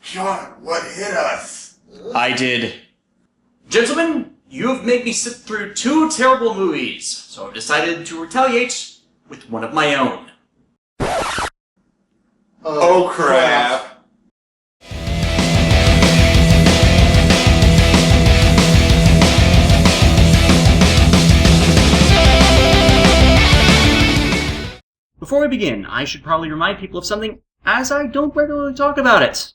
John, what hit us? I did. Gentlemen, you have made me sit through 2 terrible movies, so I've decided to retaliate with one of my own. Oh crap. Before we begin, I should probably remind people of something, as I don't regularly talk about it.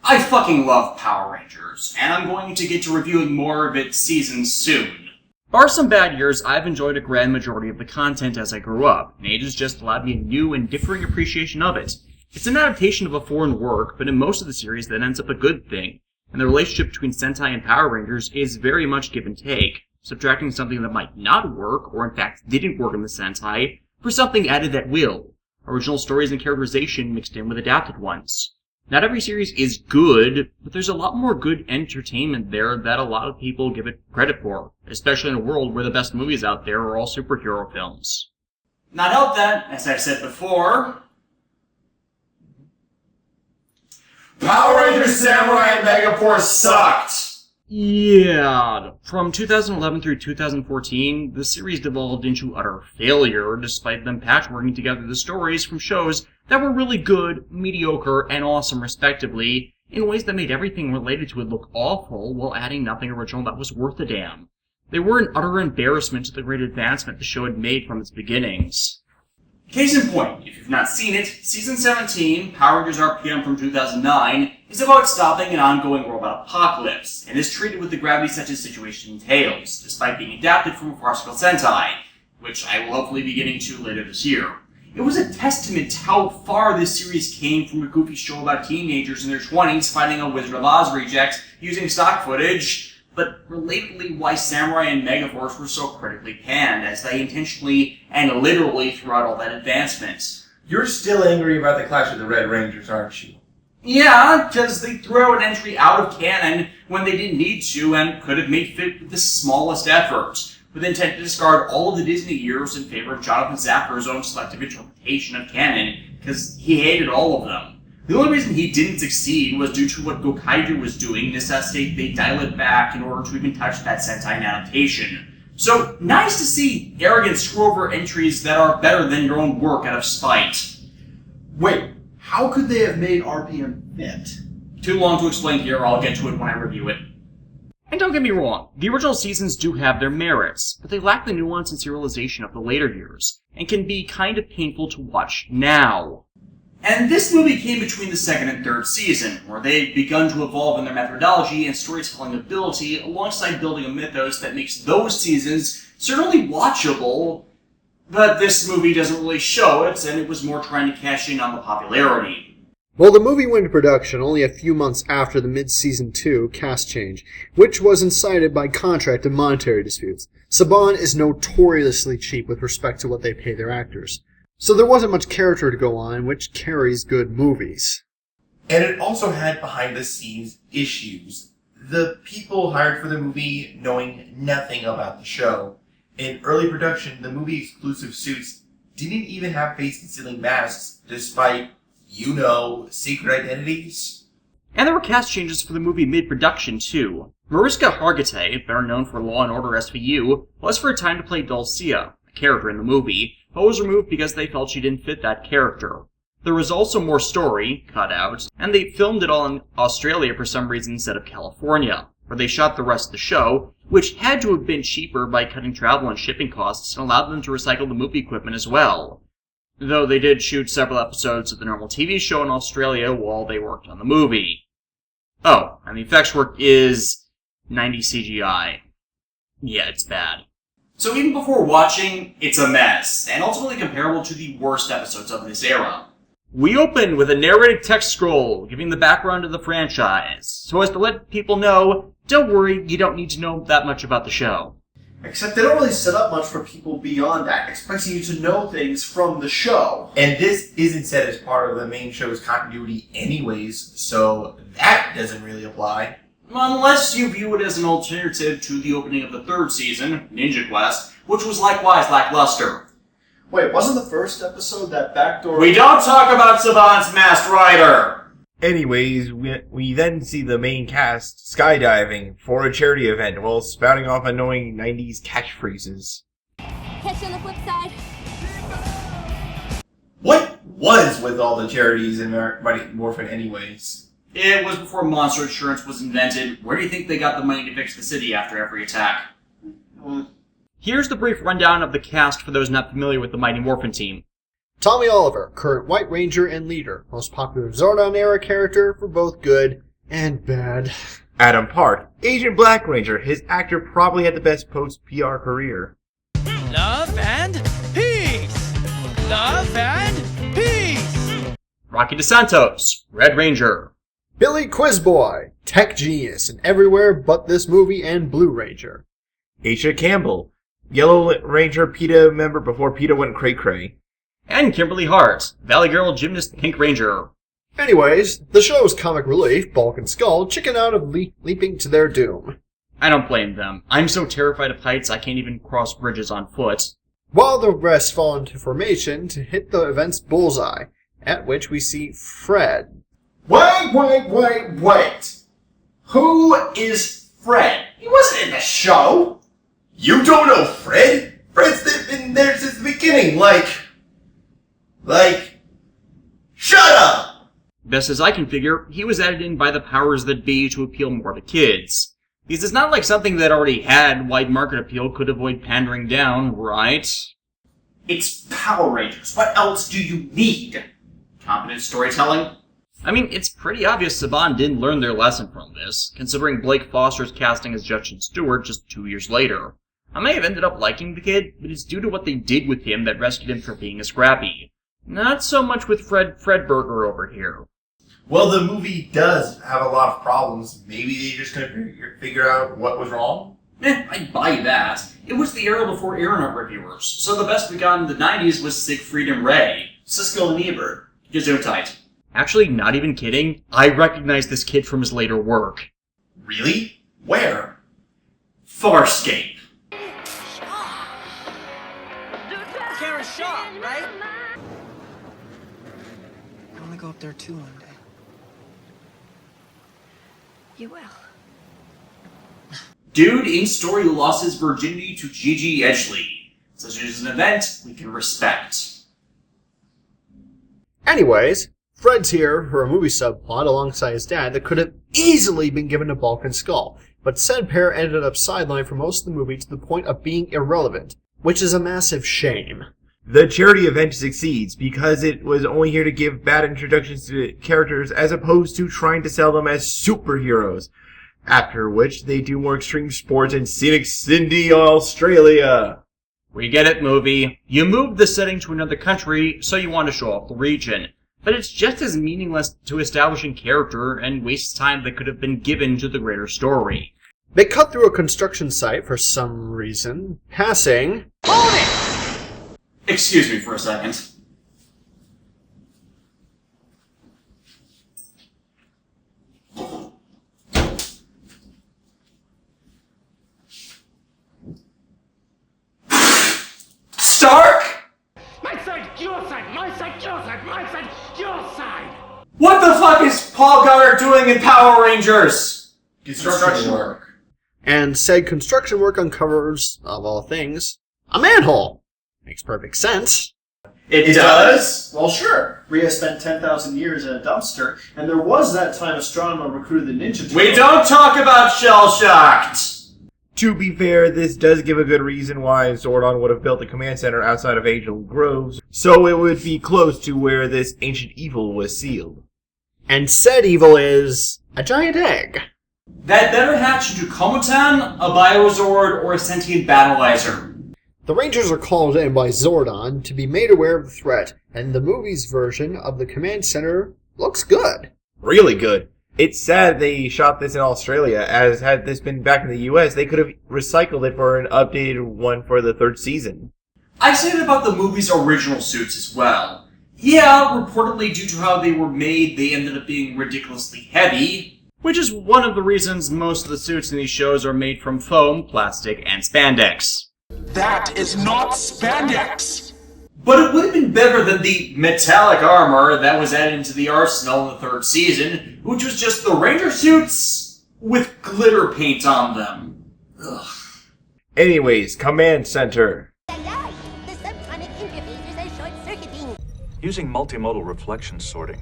I fucking love Power Rangers, and I'm going to get to reviewing more of its seasons soon. Bar some bad years, I've enjoyed a grand majority of the content as I grew up, and age has just allowed me a new and differing appreciation of it. It's an adaptation of a foreign work, but in most of the series that ends up a good thing, and the relationship between Sentai and Power Rangers is very much give and take, subtracting something that might not work, or in fact didn't work in the Sentai, for something added that will. Original stories and characterization mixed in with adapted ones. Not every series is good, but there's a lot more good entertainment there that a lot of people give it credit for, especially in a world where the best movies out there are all superhero films. Not help that, as I've said before, Power Rangers Samurai and Megaforce sucked! Yeah, from 2011 through 2014, the series devolved into utter failure, despite them patchworking together the stories from shows that were really good, mediocre, and awesome respectively, in ways that made everything related to it look awful, while adding nothing original that was worth a damn. They were an utter embarrassment to the great advancement the show had made from its beginnings. Case in point, if you've not seen it, Season 17, Power Rangers RPM from 2009, is about stopping an ongoing robot apocalypse, and is treated with the gravity such a situation entails, despite being adapted from a farcical Sentai, which I will hopefully be getting to later this year. It was a testament to how far this series came from a goofy show about teenagers in their 20s fighting a Wizard of Oz reject using stock footage, but relatedly why Samurai and Megaforce were so critically panned, as they intentionally and literally threw out all that advancement. You're still angry about the Clash of the Red Rangers, aren't you? Yeah, because they threw out an entry out of canon when they didn't need to and could have made fit with the smallest effort, with intent to discard all of the Disney years in favor of Jonathan Zapper's own selective interpretation of canon, because he hated all of them. The only reason he didn't succeed was due to what Gokaiger was doing, necessitating they dial it back in order to even touch that Sentai adaptation. So, nice to see arrogant screw-over entries that are better than your own work out of spite. Wait, how could they have made RPM fit? Too long to explain here, I'll get to it when I review it. And don't get me wrong, the original seasons do have their merits, but they lack the nuance and serialization of the later years, and can be kind of painful to watch now. And this movie came between the 2nd and 3rd season, where they had begun to evolve in their methodology and storytelling ability, alongside building a mythos that makes those seasons certainly watchable, but this movie doesn't really show it, and it was more trying to cash in on the popularity. Well, the movie went into production only a few months after the mid-season 2 cast change, which was incited by contract and monetary disputes. Saban is notoriously cheap with respect to what they pay their actors. So there wasn't much character to go on, which carries good movies. And it also had behind-the-scenes issues. The people hired for the movie knowing nothing about the show. In early production, the movie-exclusive suits didn't even have face-concealing masks, despite, secret identities. And there were cast changes for the movie mid-production, too. Mariska Hargitay, better known for Law & Order SVU, was for a time to play Dulcia, a character in the movie, but was removed because they felt she didn't fit that character. There was also more story, cut out, and they filmed it all in Australia for some reason instead of California, where they shot the rest of the show, which had to have been cheaper by cutting travel and shipping costs and allowed them to recycle the movie equipment as well. Though they did shoot several episodes of the normal TV show in Australia while they worked on the movie. Oh, and the effects work is 90 CGI. Yeah, it's bad. So even before watching, it's a mess, and ultimately comparable to the worst episodes of this era. We open with a narrated text scroll, giving the background to the franchise, so as to let people know, don't worry, you don't need to know that much about the show. Except they don't really set up much for people beyond that, expecting you to know things from the show. And this isn't set as part of the main show's continuity anyways, so that doesn't really apply. Unless you view it as an alternative to the opening of the 3rd season, Ninja Quest, which was likewise lackluster. Wait, wasn't the first episode that backdoor... We don't talk about Saban's Masked Rider! Anyways, we then see the main cast skydiving for a charity event while spouting off annoying 90s catchphrases. Catch you on the flip side. What was with all the charities in Mighty Morphin anyways? It was before monster insurance was invented. Where do you think they got the money to fix the city after every attack? Here's the brief rundown of the cast for those not familiar with the Mighty Morphin team. Tommy Oliver, current White Ranger and leader. Most popular Zordon-era character for both good and bad. Adam Park, Asian Black Ranger. His actor probably had the best post-PR career. Love and peace! Love and peace! Rocky DeSantos, Red Ranger. Billy Quizboy, tech genius in everywhere but this movie and Blue Ranger. Aisha Campbell, Yellow Ranger PETA member before PETA went cray-cray. And Kimberly Hart, Valley Girl Gymnast Pink Ranger. Anyways, the show's comic relief, Bulk and Skull, chicken out of leaping to their doom. I don't blame them. I'm so terrified of heights I can't even cross bridges on foot. While the rest fall into formation to hit the event's bullseye, at which we see Fred. Wait! Who is Fred? He wasn't in the show! You don't know Fred? Fred's been there since the beginning, shut up! Best as I can figure, he was added in by the powers that be to appeal more to kids. Because it's not like something that already had wide market appeal could avoid pandering down, right? It's Power Rangers. What else do you need? Competent storytelling? I mean, it's pretty obvious Saban didn't learn their lesson from this, considering Blake Foster's casting as Justin Stewart just 2 years later. I may have ended up liking the kid, but it's due to what they did with him that rescued him from being a scrappy. Not so much with Fredberger over here. Well, the movie does have a lot of problems. Maybe they just couldn't figure out what was wrong? I'd buy that. It was the era before internet reviewers, so the best we got in the 90s was Siegfried and Ray, Siskel and Ebert, Gesundheit. Actually, not even kidding, I recognize this kid from his later work. Really? Where? Farscape. Karen Shaw, right? I want to go up there too one day. You will. Dude in story lost his virginity to Gigi Edgley. Such as an event we can respect. Anyways, Fred's here for a movie subplot alongside his dad that could have easily been given to Bulk and Skull, but said pair ended up sidelined for most of the movie to the point of being irrelevant, which is a massive shame. The charity event succeeds because it was only here to give bad introductions to characters as opposed to trying to sell them as superheroes. After which, they do more extreme sports in scenic Sydney, Australia. We get it, movie. You moved the setting to another country, so you want to show off the region. But it's just as meaningless to establishing character and wastes time that could have been given to the greater story. They cut through a construction site for some reason, passing... Hold it! Excuse me for a second. Stark! My side, your side, my side, your side, my side, your side! What the fuck is Paul Goddard doing in Power Rangers? Construction work. And said construction work uncovers, of all things, a manhole. Makes perfect sense. It does? Well, sure. Rhea spent 10,000 years in a dumpster, and there was that time Astronomer recruited the Ninja Turtles. We don't talk about shell-shocked! To be fair, this does give a good reason why Zordon would have built a command center outside of Angel Groves, so it would be close to where this ancient evil was sealed. And said evil is a giant egg. That better hatch into Komutan, a Biozord, or a sentient battleizer. The Rangers are called in by Zordon to be made aware of the threat, and the movie's version of the command center looks good. Really good. It's sad they shot this in Australia, as had this been back in the US, they could have recycled it for an updated one for the third season. I say that about the movie's original suits as well. Yeah, reportedly due to how they were made, they ended up being ridiculously heavy. Which is one of the reasons most of the suits in these shows are made from foam, plastic, and spandex. That is not spandex! But it would have been better than the metallic armor that was added into the arsenal in the 3rd season, which was just the ranger suits with glitter paint on them. Ugh. Anyways, command center. The subsonic interfaces are short-circuiting. Using multimodal reflection sorting.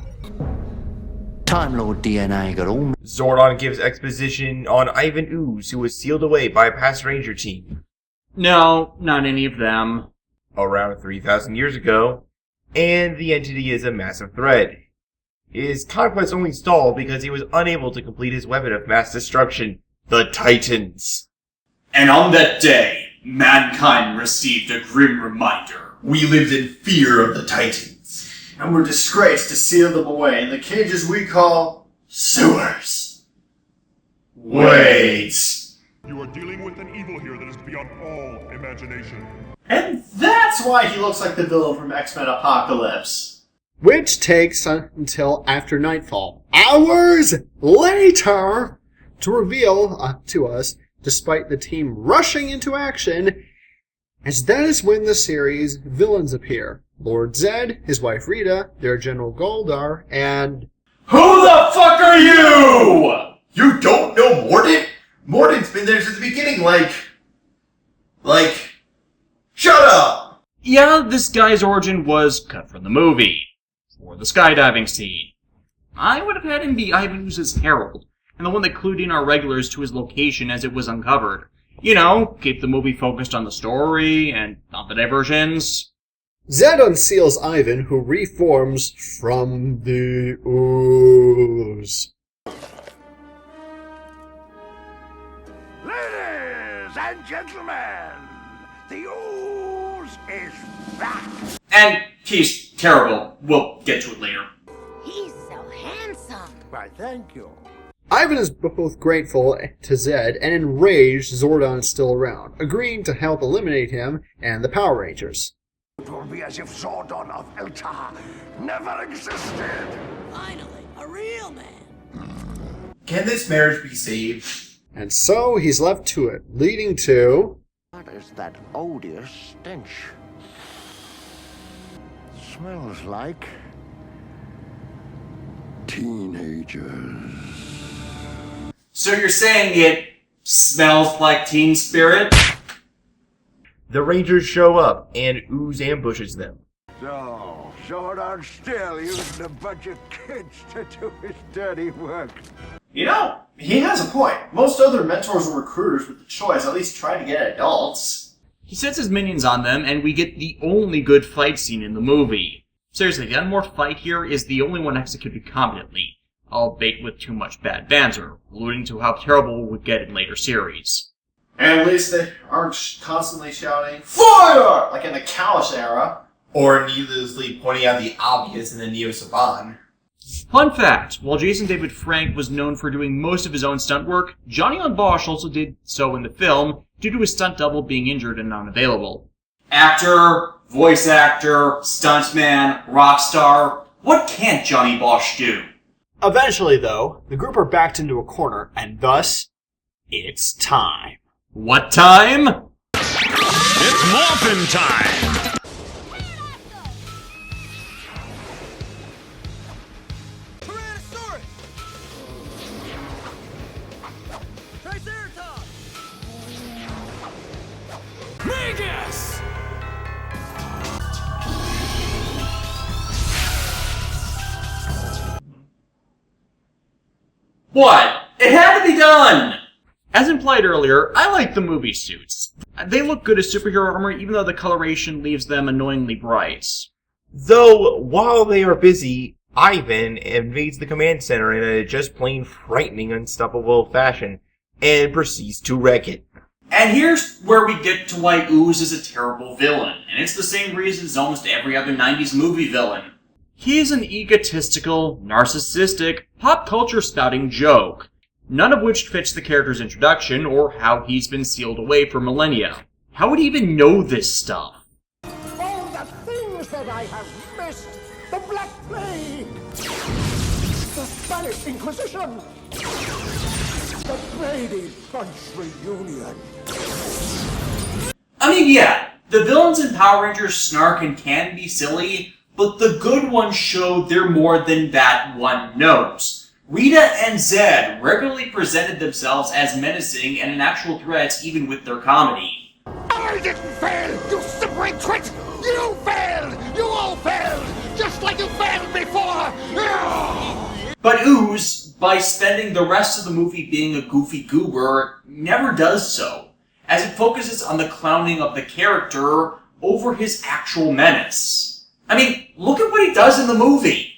Time Lord DNA got all. Zordon gives exposition on Ivan Ooze, who was sealed away by a past ranger team No, not any of them. around 3,000 years ago, and the entity is a massive threat. His conquest only stalled because he was unable to complete his weapon of mass destruction, the Titans. And on that day, mankind received a grim reminder. We lived in fear of the Titans. And we're disgraced to seal them away in the cages we call sewers. Wait. You are dealing with an evil here that is beyond all imagination. And that's why he looks like the villain from X-Men Apocalypse. Which takes until after nightfall, hours later, to reveal to us, despite the team rushing into action, as that is when the series' villains appear. Lord Zed, his wife Rita, their General Goldar, and... Who the fuck are you? You don't know Mordin? Mordin's been there since the beginning, shut up! Yeah, this guy's origin was cut from the movie. For the skydiving scene. I would have had him be Ivan Ooze's herald, and the one that clued in our regulars to his location as it was uncovered. You know, keep the movie focused on the story, and not the diversions. Zed unseals Ivan, who reforms from the ooze. Ladies and gentlemen, the ooze is back. And he's terrible. We'll get to it later. He's so handsome. Why, thank you. Ivan is both grateful to Zed and enraged Zordon is still around, agreeing to help eliminate him and the Power Rangers. It will be as if Zordon of Elta never existed. Finally, a real man. Can this marriage be saved? And so he's left to it, leading to... What is that odious stench? Smells like... teenagers. So you're saying it smells like Teen Spirit? The Rangers show up, and Ooze ambushes them. So, Zordon's still using a bunch of kids to do his dirty work. You know, he has a point. Most other mentors or recruiters with the choice at least try to get adults. He sets his minions on them, and we get the only good fight scene in the movie. Seriously, the Unmorphed fight here is the only one executed competently, albeit with too much bad banter, alluding to how terrible it would get in later series. And at least they aren't constantly shouting, FIRE! Like in the Kalos era. Or needlessly pointing out the obvious in the Neo Saban. Fun fact, while Jason David Frank was known for doing most of his own stunt work, Johnny on Bosch also did so in the film, due to his stunt double being injured and unavailable. Actor, voice actor, stuntman, rock star. What can't Johnny Bosch do? Eventually, though, the group are backed into a corner, and thus, it's time. What time? It's morphin' time! Tyrannosaurus! Triceratops! Magus! What? It had to be done! As implied earlier, I like the movie suits. They look good as superhero armor, even though the coloration leaves them annoyingly bright. Though, while they are busy, Ivan invades the command center in a just plain frightening, unstoppable fashion, and proceeds to wreck it. And here's where we get to why Ooze is a terrible villain, and it's the same reason as almost every other 90s movie villain. He is an egotistical, narcissistic, pop culture spouting joke, none of which fits the character's introduction or how he's been sealed away for millennia. How would he even know this stuff? Oh, the things that I have missed! The Black Plague! The Spanish Inquisition! The Brady Bunch reunion! I mean, yeah, The villains in Power Rangers snark and can be silly, but the good ones show they're more than that one knows. Rita and Zed regularly presented themselves as menacing and an actual threat even with their comedy. I didn't fail, you simpering twit! You failed! You all failed! Just like you failed before! But Ooze, by spending the rest of the movie being a goofy goober, never does so, as it focuses on the clowning of the character over his actual menace. I mean, look at what he does in the movie.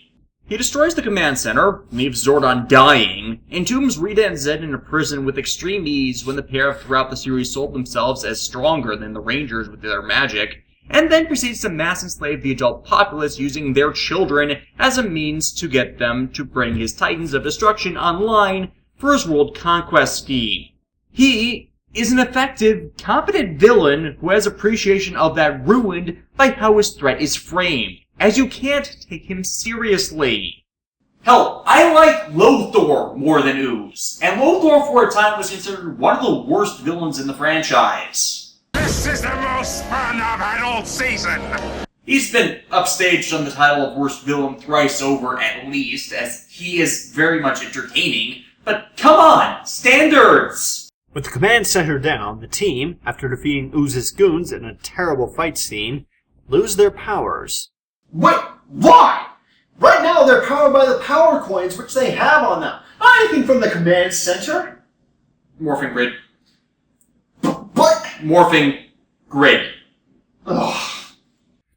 He destroys the command center, leaves Zordon dying, entombs Rita and Zed in a prison with extreme ease when the pair throughout the series sold themselves as stronger than the Rangers with their magic, and then proceeds to mass enslave the adult populace using their children as a means to get them to bring his Titans of Destruction online for his world conquest scheme. He is an effective, competent villain who has appreciation of that ruined by how his threat is framed, as you can't take him seriously. Hell, I like Lothor more than Ooze, and Lothor for a time was considered one of the worst villains in the franchise. This is the most fun I've had all season! He's been upstaged on the title of worst villain thrice over at least, as he is very much entertaining, but come on, standards! With the command center down, the team, after defeating Ooze's goons in a terrible fight scene, lose their powers. Wait, why? Right now they're powered by the power coins which they have on them. Not anything from the command center. Morphing grid. But... Morphing grid. Ugh.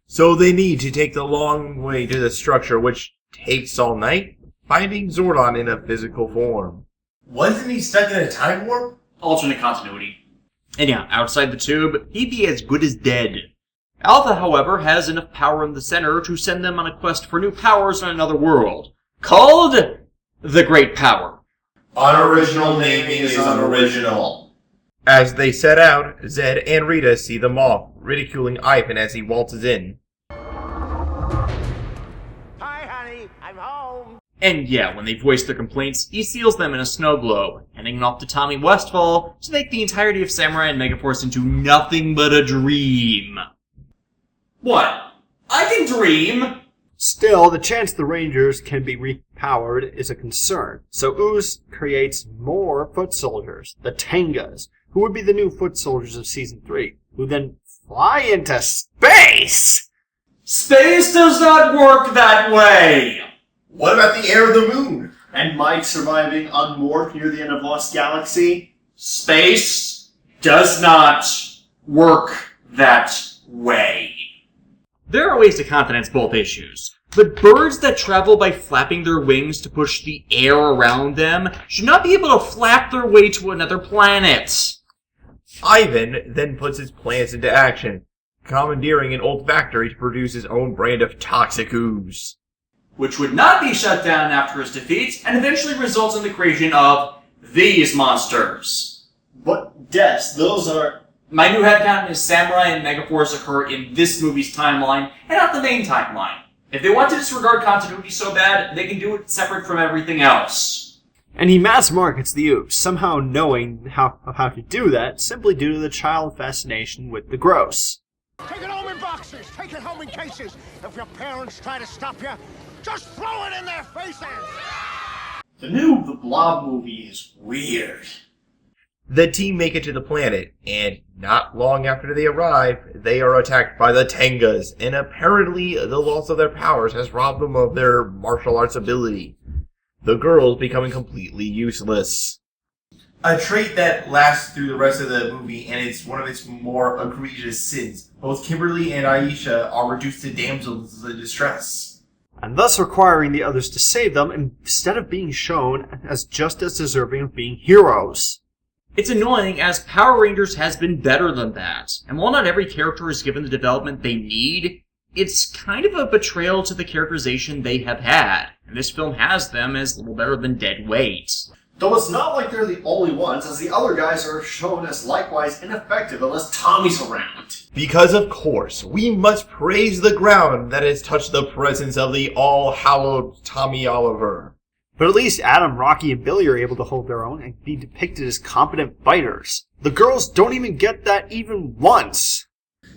So they need to take the long way to the structure, which takes all night, finding Zordon in a physical form. Wasn't he stuck in a time warp? Alternate continuity. And yeah, outside the tube, he'd be as good as dead. Alpha, however, has enough power in the center to send them on a quest for new powers on another world, called the Great Power. Unoriginal naming is unoriginal. As they set out, Zed and Rita see them off, ridiculing Ivan as he waltzes in. Hi, honey. I'm home. And yeah, when they voice their complaints, he seals them in a snow globe, handing off to Tommy Westfall to make the entirety of Samurai and Megaforce into nothing but a dream. What? I can dream! Still, the chance the Rangers can be repowered is a concern, so Ooze creates more foot soldiers, the Tengas, who would be the new foot soldiers of Season 3, who then fly into space! Space does not work that way! What about the air of the moon? And Mike surviving unmoored near the end of Lost Galaxy? Space does not work that way. There are ways to countenance both issues, but birds that travel by flapping their wings to push the air around them should not be able to flap their way to another planet. Ivan then puts his plans into action, commandeering an old factory to produce his own brand of toxic ooze, which would not be shut down after his defeat, and eventually results in the creation of these monsters. But, Des, those are... My new headcanon is Samurai and Megaforce occur in this movie's timeline, and not the main timeline. If they want to disregard continuity so bad, they can do it separate from everything else. And he mass markets the ooze, somehow knowing how to do that simply due to the child fascination with the gross. Take it home in boxes. Take it home in cases. If your parents try to stop you, just throw it in their faces. The new The Blob movie is weird. The team make it to the planet, and not long after they arrive, they are attacked by the Tengas, and apparently the loss of their powers has robbed them of their martial arts ability. The girls becoming completely useless. A trait that lasts through the rest of the movie, and it's one of its more egregious sins. Both Kimberly and Aisha are reduced to damsels in distress, and thus requiring the others to save them instead of being shown as just as deserving of being heroes. It's annoying, as Power Rangers has been better than that, and while not every character is given the development they need, it's kind of a betrayal to the characterization they have had, and this film has them as little better than dead weight. Though it's not like they're the only ones, as the other guys are shown as likewise ineffective unless Tommy's around. Because of course, we must praise the ground that has touched the presence of the all-hallowed Tommy Oliver. But at least Adam, Rocky, and Billy are able to hold their own and be depicted as competent fighters. The girls don't even get that even once.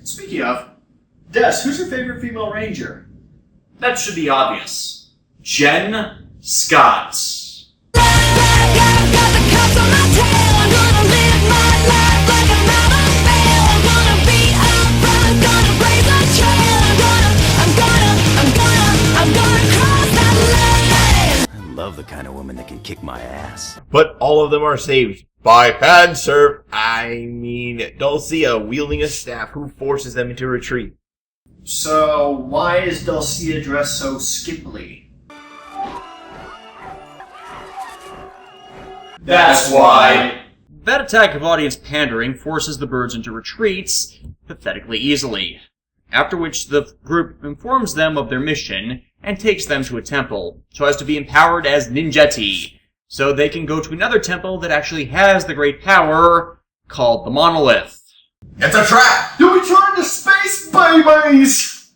Speaking of, Des, who's your favorite female ranger? That should be obvious. Jen Scott. I love the kind of woman that can kick my ass. But all of them are saved by Dulcia wielding a staff who forces them into retreat. So, why is Dulcia dressed so skimpily? That's why. That attack of audience pandering forces the birds into retreats pathetically easily, after which the group informs them of their mission and takes them to a temple, so as to be empowered as ninjetti, so they can go to another temple that actually has the great power called the Monolith. It's a trap! You return to space, babies!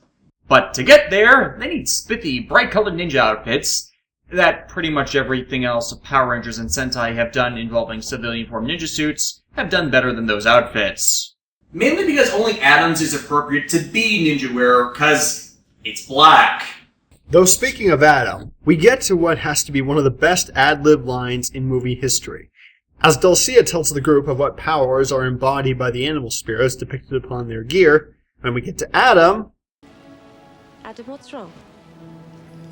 But to get there, they need spiffy, bright-colored ninja outfits that pretty much everything else Power Rangers and Sentai have done involving civilian form ninja suits have done better than those outfits. Mainly because only Adams is appropriate to be ninja wearer, because it's black. Though speaking of Adam, we get to what has to be one of the best ad-lib lines in movie history, as Dulcia tells the group of what powers are embodied by the animal spirits depicted upon their gear. When we get to Adam... Adam, what's wrong?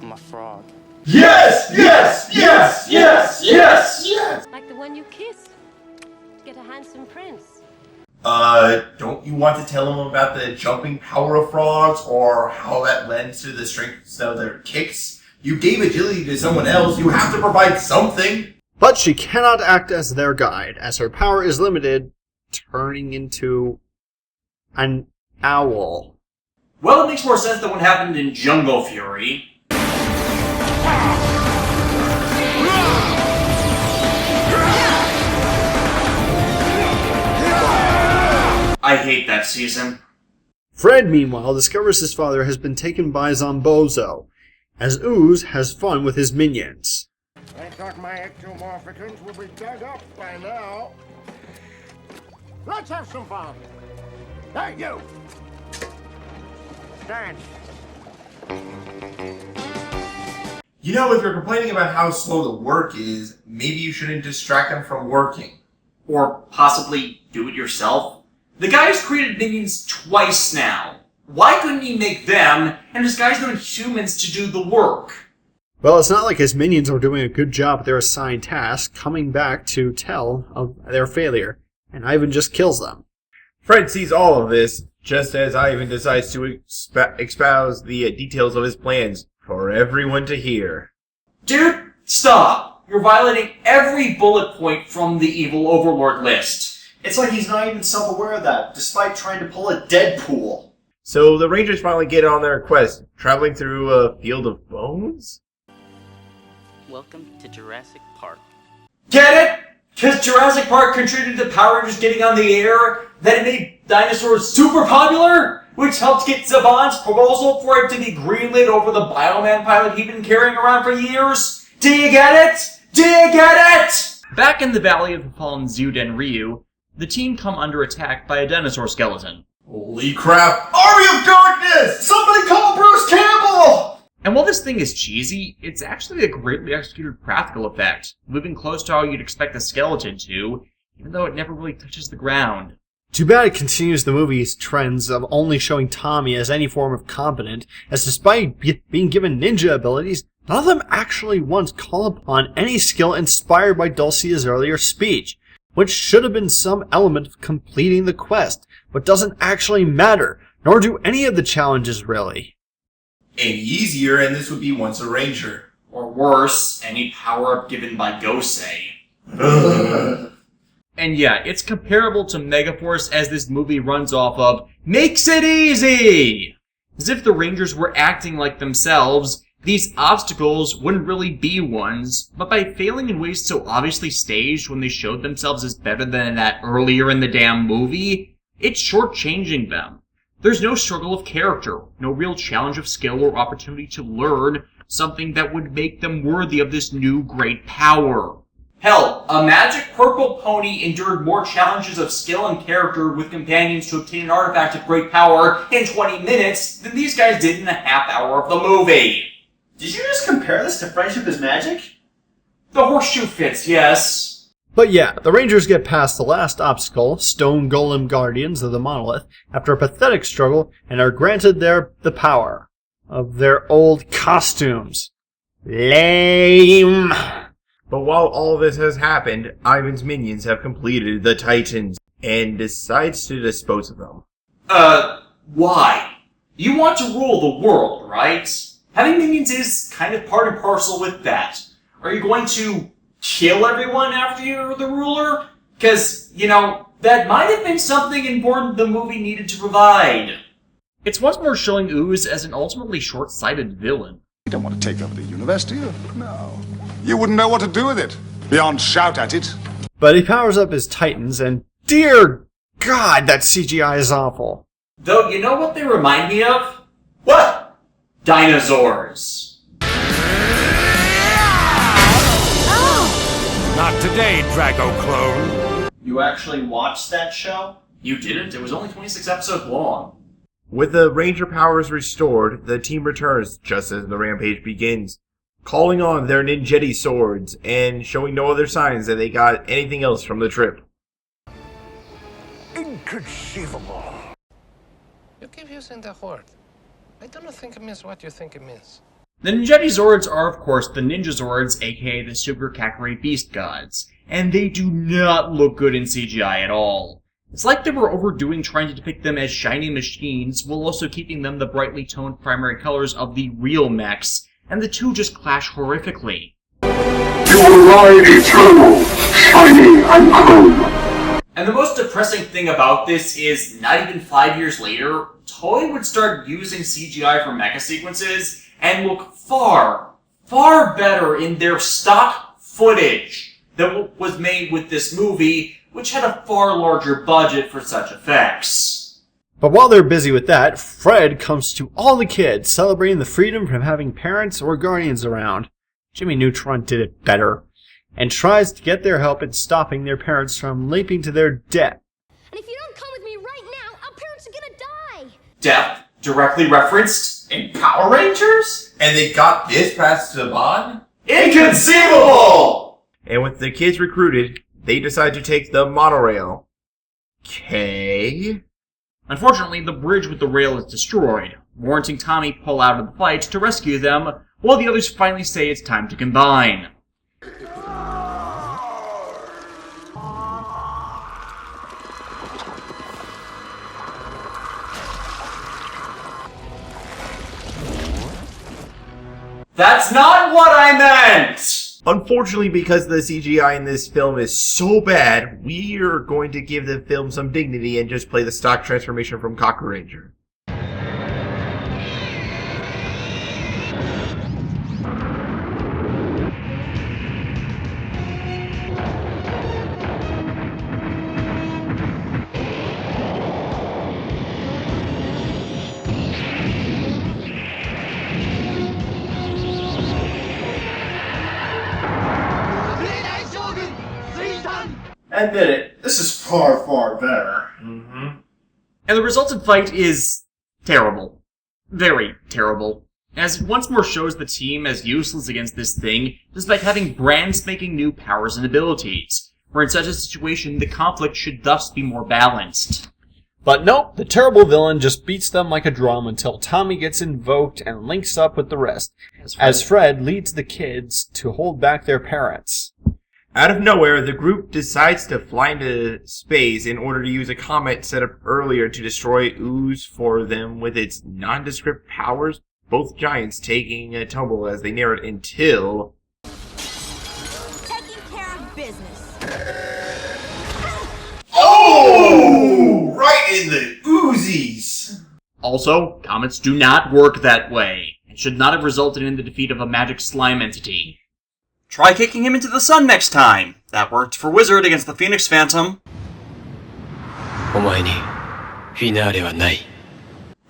I'm a frog. Yes! Yes! Yes! Yes! Yes! Yes! Like the one you kissed. To get a handsome prince. Don't you want to tell them about the jumping power of frogs, or how that lends to the strength of their kicks? You gave agility to someone else, you have to provide something! But she cannot act as their guide, as her power is limited, turning into an owl. Well, it makes more sense than what happened in Jungle Fury. I hate that season. Fred, meanwhile, discovers his father has been taken by Zombozo, as Ooze has fun with his minions. I thought my ectomorphicans would be dug up by now. Let's have some fun. Hey, you! Stand. You know, if you're complaining about how slow the work is, maybe you shouldn't distract them from working. Or possibly do it yourself. The guy's created minions twice now. Why couldn't he make them and disguise them as humans to do the work? Well, it's not like his minions are doing a good job at their assigned task, coming back to tell of their failure, and Ivan just kills them. Fred sees all of this, just as Ivan decides to espouse the details of his plans for everyone to hear. Dude, stop! You're violating every bullet point from the evil overlord list. It's like he's not even self-aware of that, despite trying to pull a Deadpool. So the Rangers finally get on their quest, traveling through a field of bones? Welcome to Jurassic Park. Get it? Because Jurassic Park contributed to Power Rangers getting on the air, then it made dinosaurs super popular, which helped get Saban's proposal for it to be greenlit over the Bioman pilot he'd been carrying around for years. Do you get it? Do you get it? Back in the Valley of the Fallen Zuden Ryu, the team come under attack by a dinosaur skeleton. Holy crap! Army of Darkness! Somebody call Bruce Campbell! And while this thing is cheesy, it's actually a greatly executed practical effect, moving close to how you'd expect a skeleton to, even though it never really touches the ground. Too bad it continues the movie's trends of only showing Tommy as any form of competent, as despite being given ninja abilities, none of them actually once call upon any skill inspired by Dulcia's earlier speech, which should have been some element of completing the quest, but doesn't actually matter, nor do any of the challenges really. Any easier, and this would be once a ranger. Or worse, any power-up given by Gosei. And yeah, it's comparable to Megaforce as this movie runs off of Makes It Easy! As if the Rangers were acting like themselves, these obstacles wouldn't really be ones, but by failing in ways so obviously staged when they showed themselves as better than that earlier in the damn movie, it's shortchanging them. There's no struggle of character, no real challenge of skill or opportunity to learn something that would make them worthy of this new great power. Hell, a magic purple pony endured more challenges of skill and character with companions to obtain an artifact of great power in 20 minutes than these guys did in a half hour of the movie. Did you just compare this to Friendship is Magic? The horseshoe fits, yes. But yeah, the Rangers get past the last obstacle, Stone Golem Guardians of the Monolith, after a pathetic struggle, and are granted the power of their old costumes. Lame. But while all this has happened, Ivan's minions have completed the Titans and decides to dispose of them. Why? You want to rule the world, right? Having minions is kind of part and parcel with that. Are you going to kill everyone after you're the ruler? Because, that might have been something important the movie needed to provide. It's once more showing Ooze as an ultimately short-sighted villain. You don't want to take over the universe, do you? No. You wouldn't know what to do with it, beyond shout at it. But he powers up his Titans, and dear God, that CGI is awful. Though, you know what they remind me of? What? Dinosaurs. Not today, Drago clone. You actually watched that show? You didn't? It was only 26 episodes long. With the Ranger powers restored, the team returns just as the rampage begins, calling on their ninjetti swords and showing no other signs that they got anything else from the trip. Inconceivable. You keep using the word. I don't think it means what you think it means. The Ninjetti Zords are, of course, the Ninja Zords, aka the Super Kakarei Beast Gods, and they do not look good in CGI at all. It's like they were overdoing trying to depict them as shiny machines, while also keeping them the brightly toned primary colors of the real mechs, and the two just clash horrifically. You will ride eternal, shiny and chrome. And the most depressing thing about this is, not even 5 years later, Toei would start using CGI for mecha sequences and look far, far better in their stock footage than was made with this movie, which had a far larger budget for such effects. But while they're busy with that, Fred comes to all the kids, celebrating the freedom from having parents or guardians around. Jimmy Neutron did it better, and tries to get their help in stopping their parents from leaping to their death. And if you don't come with me right now, our parents are gonna die! Death, directly referenced in Power Rangers? And they got this past Saban? Inconceivable! And with the kids recruited, they decide to take the monorail. Okay. Unfortunately, the bridge with the rail is destroyed, warranting Tommy pull out of the fight to rescue them, while the others finally say it's time to combine. That's not what I meant! Unfortunately, because the CGI in this film is so bad, we are going to give the film some dignity and just play the stock transformation from Kaku Ranger. Admit it, this is far, far better. And the resultant fight is terrible. Very terrible. As it once more shows the team as useless against this thing, despite having brand spanking new powers and abilities. Where in such a situation, the conflict should thus be more balanced. But nope, the terrible villain just beats them like a drum until Tommy gets invoked and links up with the rest, as Fred leads the kids to hold back their parents. Out of nowhere, the group decides to fly into space in order to use a comet set up earlier to destroy Ooze for them with its nondescript powers, both giants taking a tumble as they narrate until... Taking care of business. Oh! Right in the Oozies! Also, comets do not work that way, and should not have resulted in the defeat of a magic slime entity. Try kicking him into the sun next time. That worked for Wizard against the Phoenix Phantom. I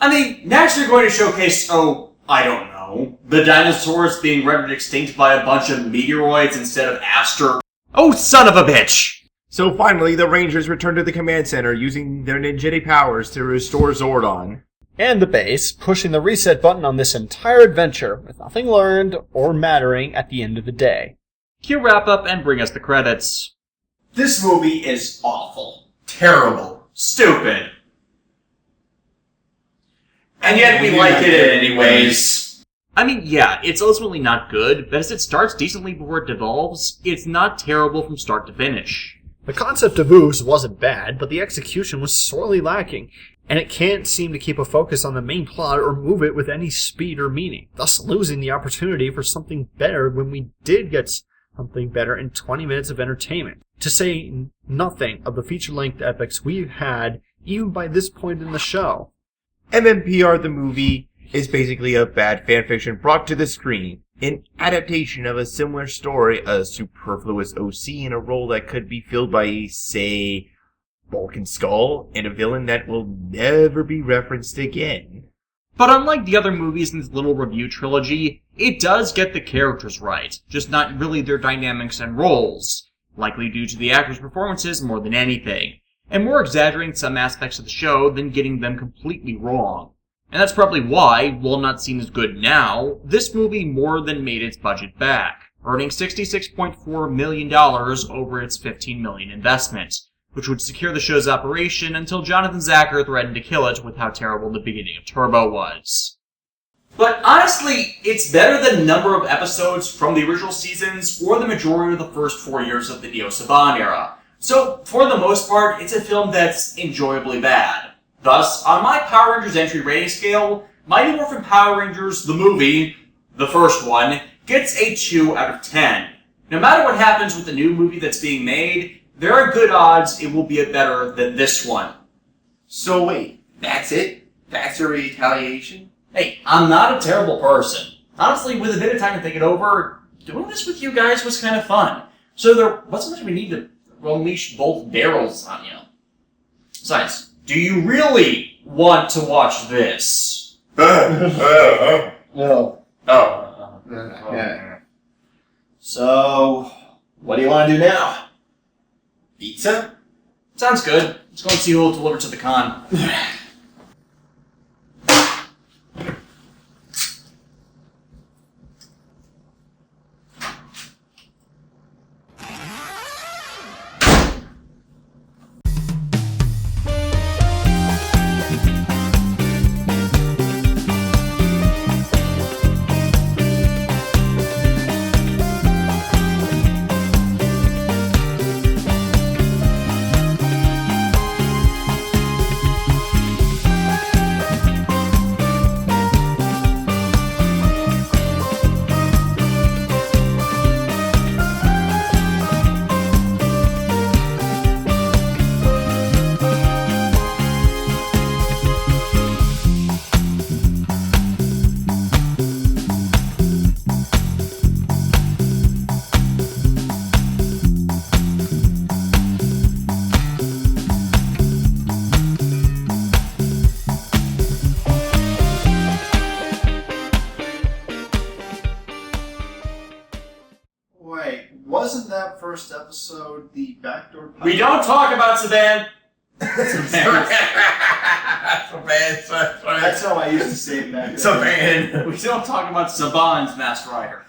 mean, next you're going to showcase, I don't know, the dinosaurs being rendered extinct by a bunch of meteoroids instead of asteroids. Oh, son of a bitch! So finally, the Rangers return to the command center using their ninjatic powers to restore Zordon. And the base, pushing the reset button on this entire adventure, with nothing learned or mattering at the end of the day. Cue wrap up and bring us the credits. This movie is awful. Terrible. Stupid. And yet we like it anyways. I mean, yeah, it's ultimately not good, but as it starts decently before it devolves, it's not terrible from start to finish. The concept of Ooze wasn't bad, but the execution was sorely lacking, and it can't seem to keep a focus on the main plot or move it with any speed or meaning, thus losing the opportunity for something better when we did get something better in 20 minutes of entertainment. To say nothing of the feature-length epics we've had even by this point in the show. MMPR the movie is basically a bad fanfiction brought to the screen. An adaptation of a similar story, a superfluous OC in a role that could be filled by, say, Vulcan Skull, and a villain that will never be referenced again. But unlike the other movies in this little review trilogy, it does get the characters right, just not really their dynamics and roles, likely due to the actors' performances more than anything, and more exaggerating some aspects of the show than getting them completely wrong. And that's probably why, while not seen as good now, this movie more than made its budget back, earning $66.4 million over its $15 million investment, which would secure the show's operation until Jonathan Zacher threatened to kill it with how terrible the beginning of Turbo was. But honestly, it's better than a number of episodes from the original seasons or the majority of the first 4 years of the Neo Saban era. So, for the most part, it's a film that's enjoyably bad. Thus, on my Power Rangers entry rating scale, Mighty Morphin Power Rangers, the movie, the first one, gets a 2 out of 10. No matter what happens with the new movie that's being made, there are good odds it will be better than this one. So wait, that's it? That's a retaliation? Hey, I'm not a terrible person. Honestly, with a bit of time to think it over, doing this with you guys was kind of fun. So there wasn't much of a need to unleash both barrels on you. Besides, do you really want to watch this? No. So, what do you want to do now? Pizza? Sounds good. Let's go and see who will deliver to the con. Wasn't that first episode the backdoor pilot? We don't talk about Saban. That's how I used to say it back then. We don't talk about Saban's Masked Rider.